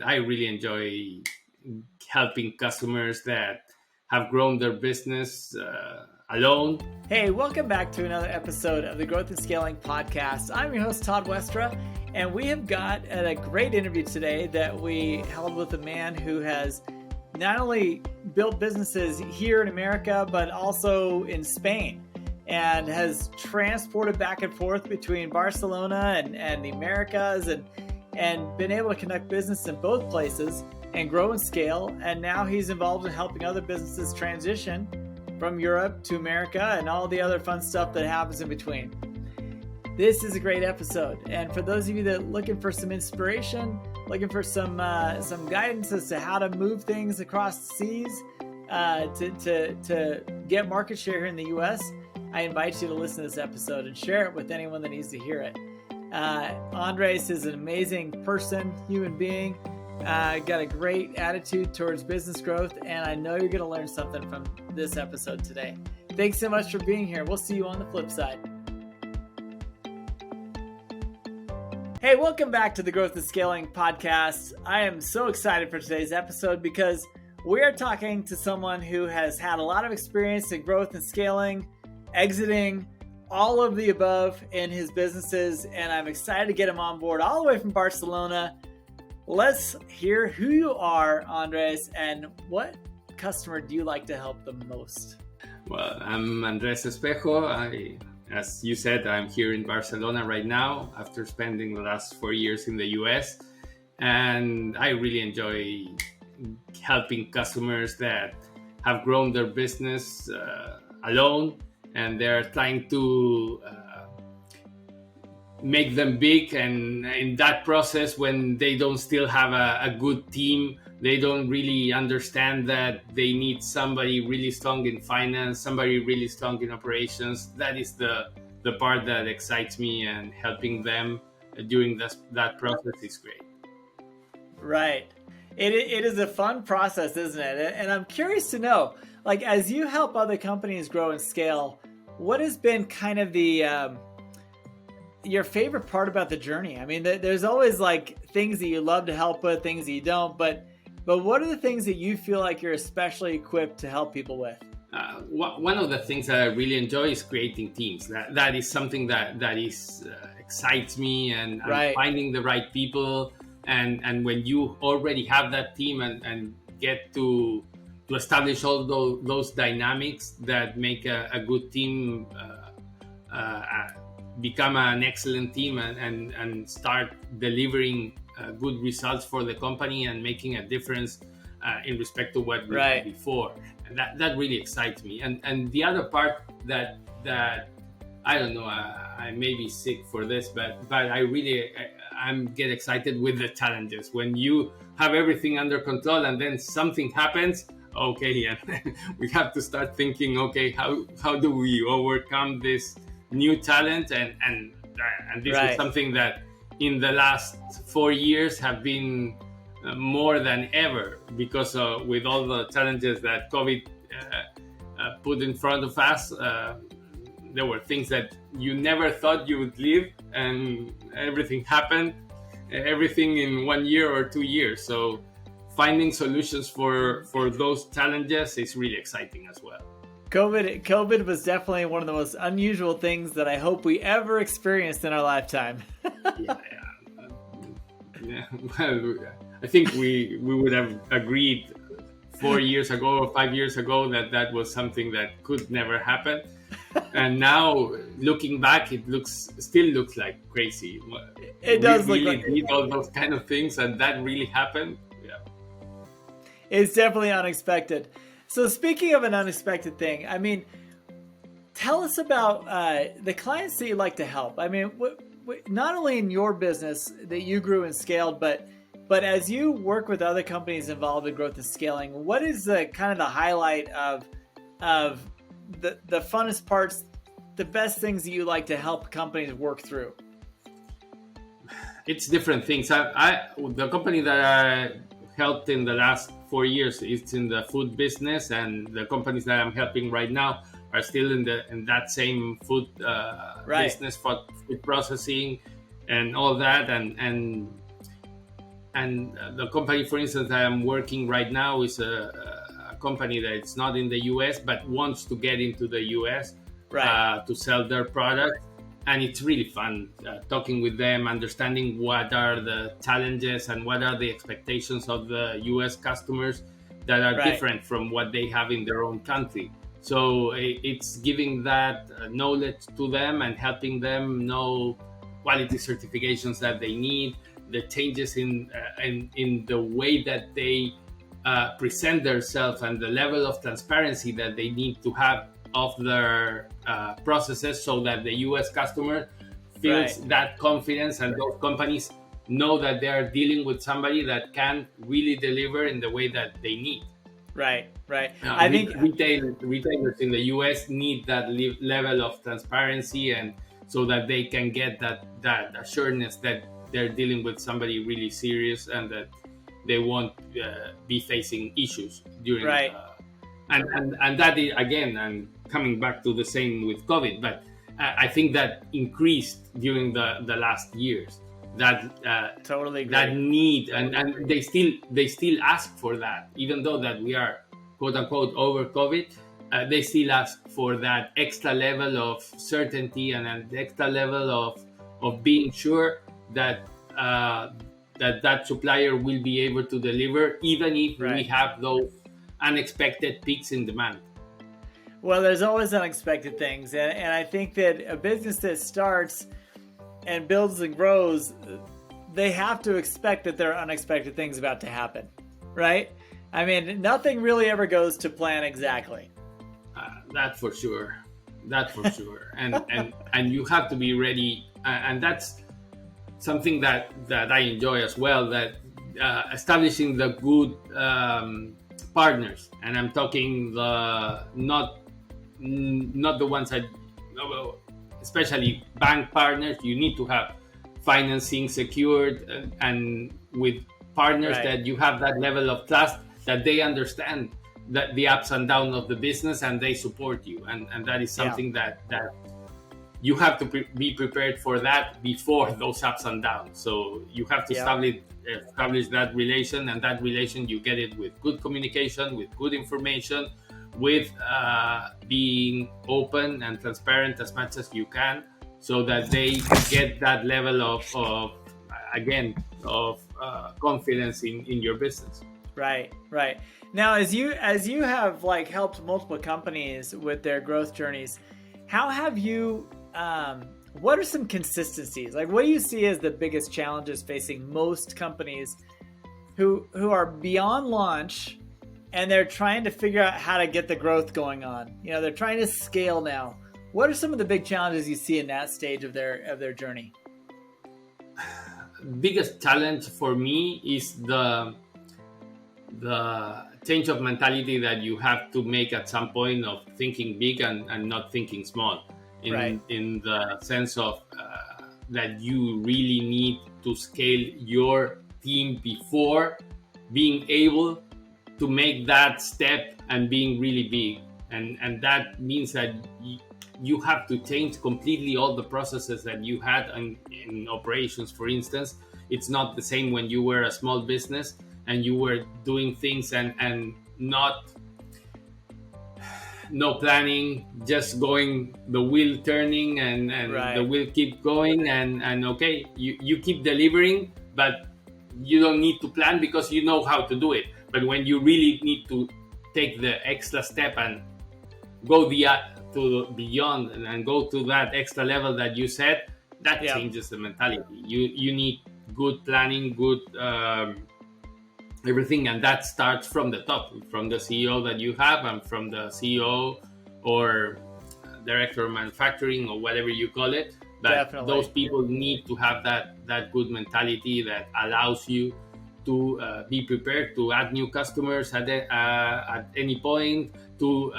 I really enjoy helping customers that have grown their business alone. Hey, welcome back to another episode of the Growth and Scaling Podcast. I'm your host, Todd Westra, and we have got a great interview today that we held with a man who has not only built businesses here in America, but also in Spain, and has transported back and forth between Barcelona and the Americas and been able to conduct business in both places and grow and scale. And now he's involved in helping other businesses transition from Europe to America and all the other fun stuff that happens in between. This is a great episode. And for those of you that are looking for some inspiration, looking for some guidance as to how to move things across the seas to get market share here in the US, I invite you to listen to this episode and share it with anyone that needs to hear it. Andres is an amazing person, human being, got a great attitude towards business growth, and I know you're going to learn something from this episode today. Thanks so much for being here. We'll see you on the flip side. Hey, welcome back to the Growth and Scaling Podcast. I am so excited for today's episode because we are talking to someone who has had a lot of experience in growth and scaling, exiting, all of the above in his businesses, and I'm excited to get him on board all the way from Barcelona. Let's hear who you are, Andres, and what customer do you like to help the most? Well, I'm Andres Espejo. As you said, I'm here in Barcelona right now after spending the last 4 years in the US. And I really enjoy helping customers that have grown their business alone, and they're trying to make them big. And in that process, when they don't still have a good team, they don't really understand that they need somebody really strong in finance, somebody really strong in operations. That is the part that excites me, and helping them during that process is great. Right. It is a fun process, isn't it? And I'm curious to know, like, as you help other companies grow and scale, what has been kind of your favorite part about the journey? I mean, there's always like things that you love to help with, things that you don't, but what are the things that you feel like you're especially equipped to help people with? One of the things that I really enjoy is creating teams. That is something that excites me, and right. Finding the right people. And when you already have that team and get to establish all those dynamics that make a good team become an excellent team and start delivering good results for the company and making a difference in respect to what we had before. And that really excites me. And the other part that I don't know, I may be sick for this, but I'm get excited with the challenges. When you have everything under control and then something happens, okay, and we have to start thinking, okay, how do we overcome this new challenge? And this is something that in the last 4 years have been more than ever, because with all the challenges that COVID put in front of us, there were things that you never thought you would live, and everything happened, everything in 1 year or 2 years. So finding solutions for those challenges is really exciting as well. COVID was definitely one of the most unusual things that I hope we ever experienced in our lifetime. Well, I think we would have agreed 4 years ago or 5 years ago that was something that could never happen. And now looking back, it still looks like crazy. It does look really like did all those kind of things, and that really happened. Yeah, it's definitely unexpected. So speaking of an unexpected thing, I mean, tell us about the clients that you like to help. I mean, not only in your business that you grew and scaled, but as you work with other companies involved in growth and scaling, what is the kind of the highlight of the funnest parts, the best things that you like to help companies work through? It's different things. The company that I helped in the last 4 years is in the food business, and the companies that I'm helping right now are still in that same food business, for food processing and all that. And the company, for instance, that I'm working right now is a company that it's not in the US but wants to get into the US to sell their product. And it's really fun talking with them, understanding what are the challenges and what are the expectations of the US customers that are different from what they have in their own country. So it's giving that knowledge to them and helping them know quality certifications that they need, the changes in the way that they present themselves and the level of transparency that they need to have of their processes, so that the US customer feels that confidence and those companies know that they are dealing with somebody that can really deliver in the way that they need. Right. I think retailers in the US need that level of transparency, and so that they can get that assurance that they're dealing with somebody really serious and that they won't be facing issues during and that is, again, and coming back to the same with COVID, but I think that increased during the last years, that totally agree. That need, and they still ask for that, even though that we are quote unquote over COVID. They still ask for that extra level of certainty and an extra level of being sure that that supplier will be able to deliver, even if we have those unexpected peaks in demand. Well, there's always unexpected things, and I think that a business that starts and builds and grows, they have to expect that there are unexpected things about to happen, right? I mean, nothing really ever goes to plan exactly. That for sure. And you have to be ready, and that's something that I enjoy as well, that establishing the good partners, and I'm talking not the ones that, especially bank partners. You need to have financing secured, and with partners that you have that level of trust, that they understand that the ups and downs of the business and they support you, and that is something that you have to be prepared for that before those ups and downs. So you have to establish that relation, and that relation you get it with good communication, with good information, with being open and transparent as much as you can, so that they get that level of confidence in your business. Right. Now, as you have like helped multiple companies with their growth journeys, how have you? What are some consistencies? Like, what do you see as the biggest challenges facing most companies who are beyond launch, and they're trying to figure out how to get the growth going on? You know, they're trying to scale now. What are some of the big challenges you see in that stage of their journey? Biggest challenge for me is the change of mentality that you have to make at some point, of thinking big and not thinking small, in the sense of that you really need to scale your team before being able to make that step and being really big, and that means that you have to change completely all the processes that you had in operations. For instance, it's not the same when you were a small business and you were doing things and no planning, just going, the wheel turning, and the wheel keep going, and okay, you keep delivering, but you don't need to plan because you know how to do it. But when you really need to take the extra step and go beyond and go to that extra level that you set, that changes the mentality. You need good planning, good everything, and that starts from the top, from the CEO that you have, and from the CEO or director of manufacturing, or whatever you call it. But those people need to have that good mentality that allows you to be prepared to add new customers at any point, to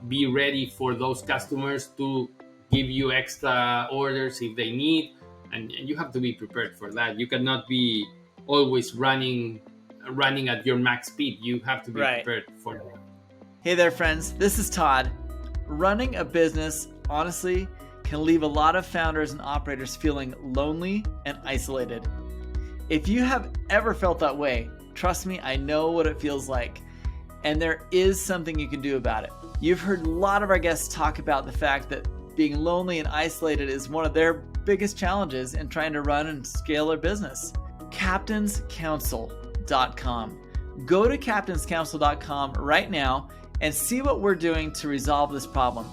be ready for those customers to give you extra orders if they need, and you have to be prepared for that. You cannot be always running at your max speed. You have to be prepared for that. Hey there, friends. This is Todd. Running a business, honestly, can leave a lot of founders and operators feeling lonely and isolated. If you have ever felt that way, trust me, I know what it feels like. And there is something you can do about it. You've heard a lot of our guests talk about the fact that being lonely and isolated is one of their biggest challenges in trying to run and scale their business. captainscouncil.com. Go to captainscouncil.com right now and see what we're doing to resolve this problem.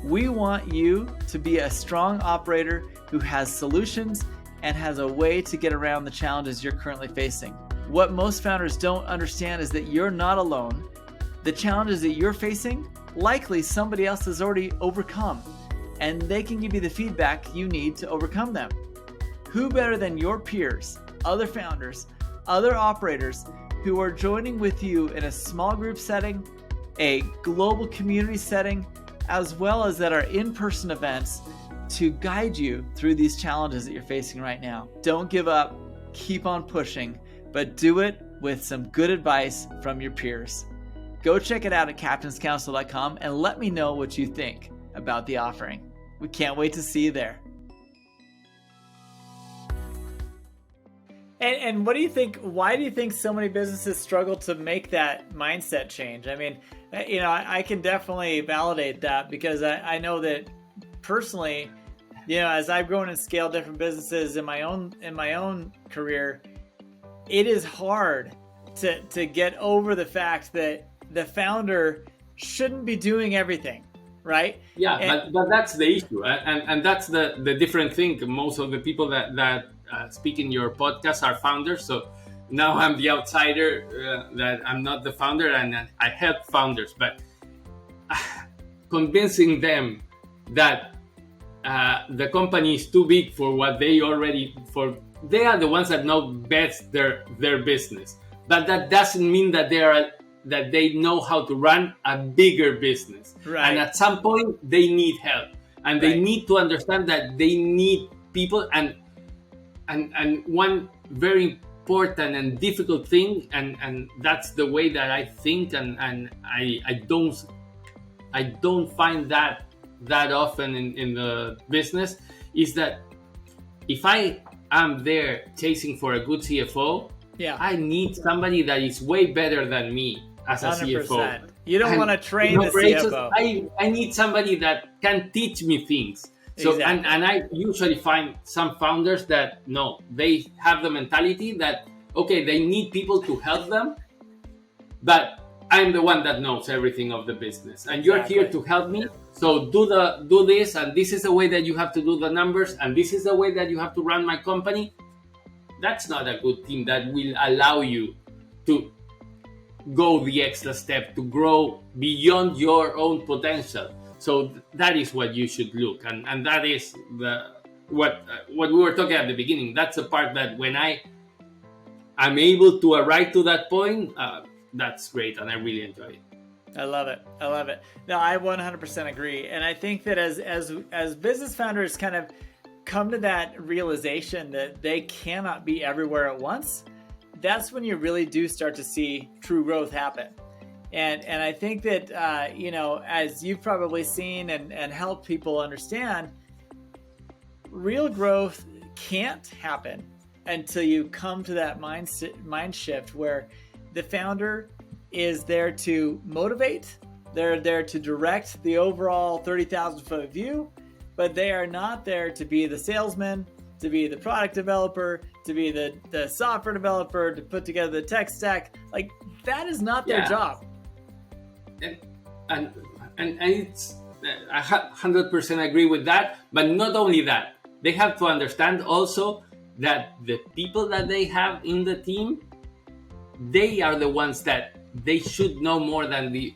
We want you to be a strong operator who has solutions and has a way to get around the challenges you're currently facing. What most founders don't understand is that you're not alone. The challenges that you're facing, likely somebody else has already overcome, and they can give you the feedback you need to overcome them. Who better than your peers, other founders, other operators who are joining with you in a small group setting, a global community setting, as well as at our in-person events to guide you through these challenges that you're facing right now. Don't give up, keep on pushing, but do it with some good advice from your peers. Go check it out at captainscouncil.com and let me know what you think about the offering. We can't wait to see you there. And what do you think, why do you think so many businesses struggle to make that mindset change? I mean, you know, I can definitely validate that because I know that personally, you know, as I've grown and scaled different businesses in my own career, it is hard to get over the fact that the founder shouldn't be doing everything, right? Yeah, but that's the issue, and that's the different thing. Most of the people that speak in your podcast are founders. So now I'm the outsider, that I'm not the founder, and I help founders, but convincing them that the company is too big for what they are the ones that know best their business. But that doesn't mean that they know how to run a bigger business. Right. And at some point they need help, and they need to understand that they need people. And one very important and difficult thing, and that's the way that I think, and I don't find that often in the business, is that if I am there chasing for a good CFO, I need somebody that is way better than me as a 100%. CFO. You don't want to train the CFO. I need somebody that can teach me things. So exactly. and I usually find some founders that they have the mentality that they need people to help them, but I'm the one that knows everything of the business, and you're here to help me. So do this, and this is the way that you have to do the numbers, and this is the way that you have to run my company. That's not a good team that will allow you to go the extra step, to grow beyond your own potential. So that is what you should look, and that is what we were talking at the beginning. That's the part that when I'm able to arrive to that point, that's great, and I really enjoy it. I love it. No, I 100% agree, and I think that as business founders kind of come to that realization that they cannot be everywhere at once, that's when you really do start to see true growth happen. And I think that, as you've probably seen and helped people understand, real growth can't happen until you come to that mind shift where the founder is there to motivate, they're there to direct the overall 30,000 foot view, but they are not there to be the salesman, to be the product developer, to be the software developer, to put together the tech stack. Like, that is not their job. And it's, I 100% agree with that. But not only that, they have to understand also that the people that they have in the team, they are the ones that they should know more than the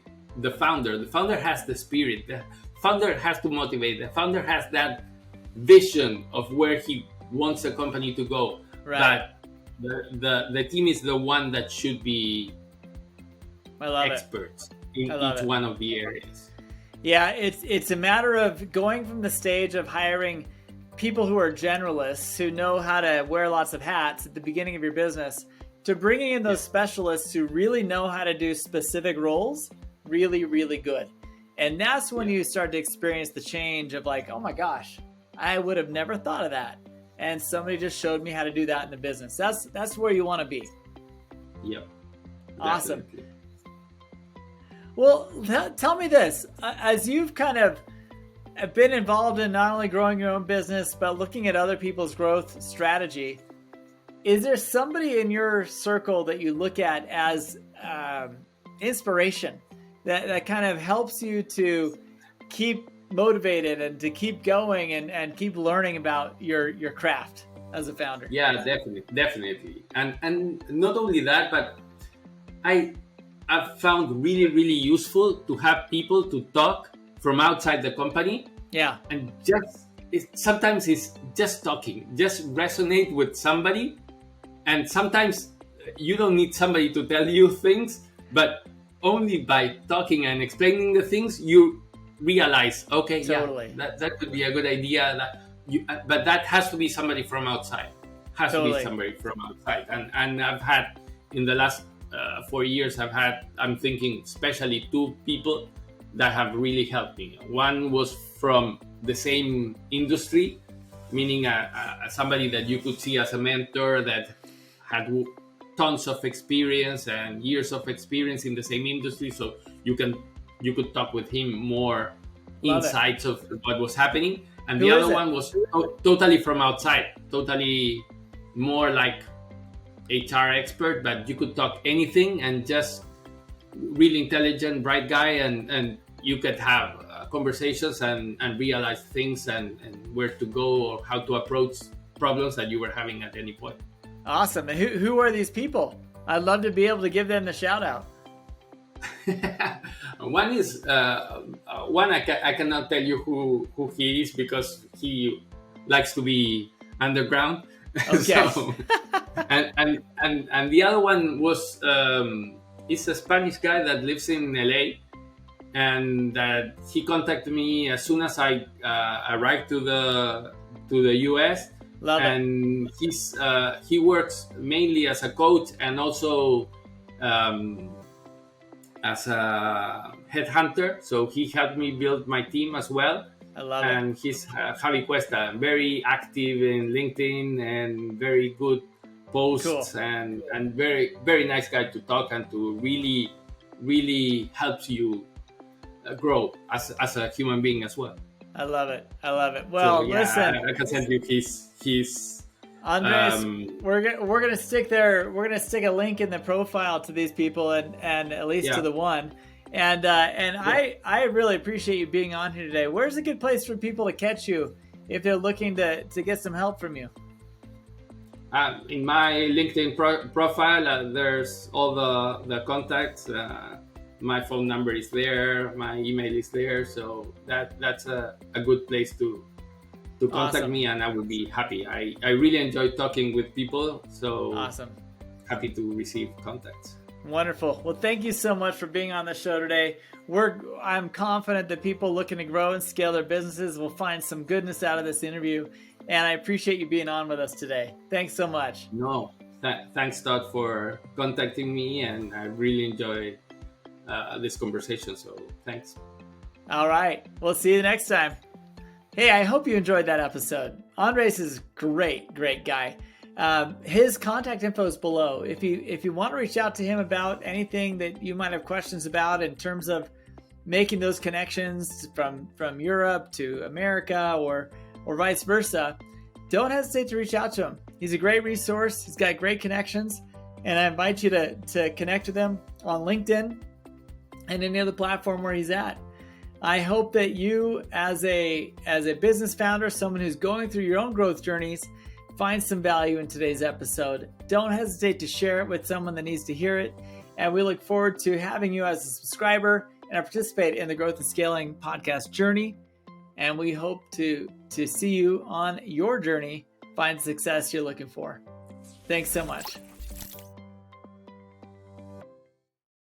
founder. The founder has the spirit. The founder has to motivate. The founder has that vision of where he wants the company to go. Right. But the team is the one that should be experts in each one of the areas. Yeah, it's a matter of going from the stage of hiring people who are generalists who know how to wear lots of hats at the beginning of your business to bringing in those specialists who really know how to do specific roles really, really good. And that's when you start to experience the change of like, oh my gosh, I would have never thought of that. and somebody just showed me how to do that in the business. That's where you want to be. Yep. Awesome. Definitely. Well, tell me this, as you've kind of been involved in not only growing your own business, but looking at other people's growth strategy, is there somebody in your circle that you look at as inspiration that kind of helps you to keep motivated and to keep going and keep learning about your craft as a founder? Yeah, definitely. And not only that, but I've found really useful to have people to talk from outside the company. Yeah. And sometimes it's just talking, just resonate with somebody. And sometimes you don't need somebody to tell you things, but only by talking and explaining the things, you realize, okay, totally. Yeah, that could be a good idea. But that has to be somebody from outside. To be somebody from outside. And I've had, in the last 4 years, I'm thinking especially 2 people that have really helped me. One was from the same industry, meaning somebody that you could see as a mentor that had tons of experience and years of experience in the same industry. So you could talk with him more insights of what was happening. And the other one was totally from outside, totally more like HR expert, but you could talk anything and just really intelligent, bright guy, and you could have conversations and realize things and where to go or how to approach problems that you were having at any point. Awesome. And who are these people? I'd love to be able to give them the shout out. One is one I cannot tell you who he is because he likes to be underground. Okay. So, and the other one was he's a Spanish guy that lives in LA, and that he contacted me as soon as I arrived to the US. Love and he works mainly as a coach and also as a headhunter. So he helped me build my team as well. I love it. And he's Javi Cuesta, very active in LinkedIn and very good posts. Cool. and very, very nice guy to talk and to really helps you grow as a human being as well. I love it. Well, so, listen, I can send you his Andres, we're gonna stick there. We're gonna stick a link in the profile to these people and at least to the one. And I really appreciate you being on here today. Where's a good place for people to catch you if they're looking to get some help from you? In my LinkedIn profile, there's all the contacts. My phone number is there. My email is there. So that's a good place to contact me, and I would be happy. I really enjoy talking with people. So awesome. Happy to receive contacts. Wonderful. Well, thank you so much for being on the show today. I'm confident that people looking to grow and scale their businesses will find some goodness out of this interview. And I appreciate you being on with us today. Thanks so much. No, thanks, Todd, for contacting me. And I really enjoy this conversation. So thanks. All right. We'll see you next time. Hey, I hope you enjoyed that episode. Andres is great guy. His contact info is below. If you want to reach out to him about anything that you might have questions about in terms of making those connections from Europe to America or vice versa, don't hesitate to reach out to him. He's a great resource. He's got great connections, and I invite you to connect with him on LinkedIn and any other platform where he's at. I hope that you, as a business founder, someone who's going through your own growth journeys, find some value in today's episode. Don't hesitate to share it with someone that needs to hear it. And we look forward to having you as a subscriber and participate in the Growth and Scaling podcast journey. And we hope to see you on your journey, find the success you're looking for. Thanks so much.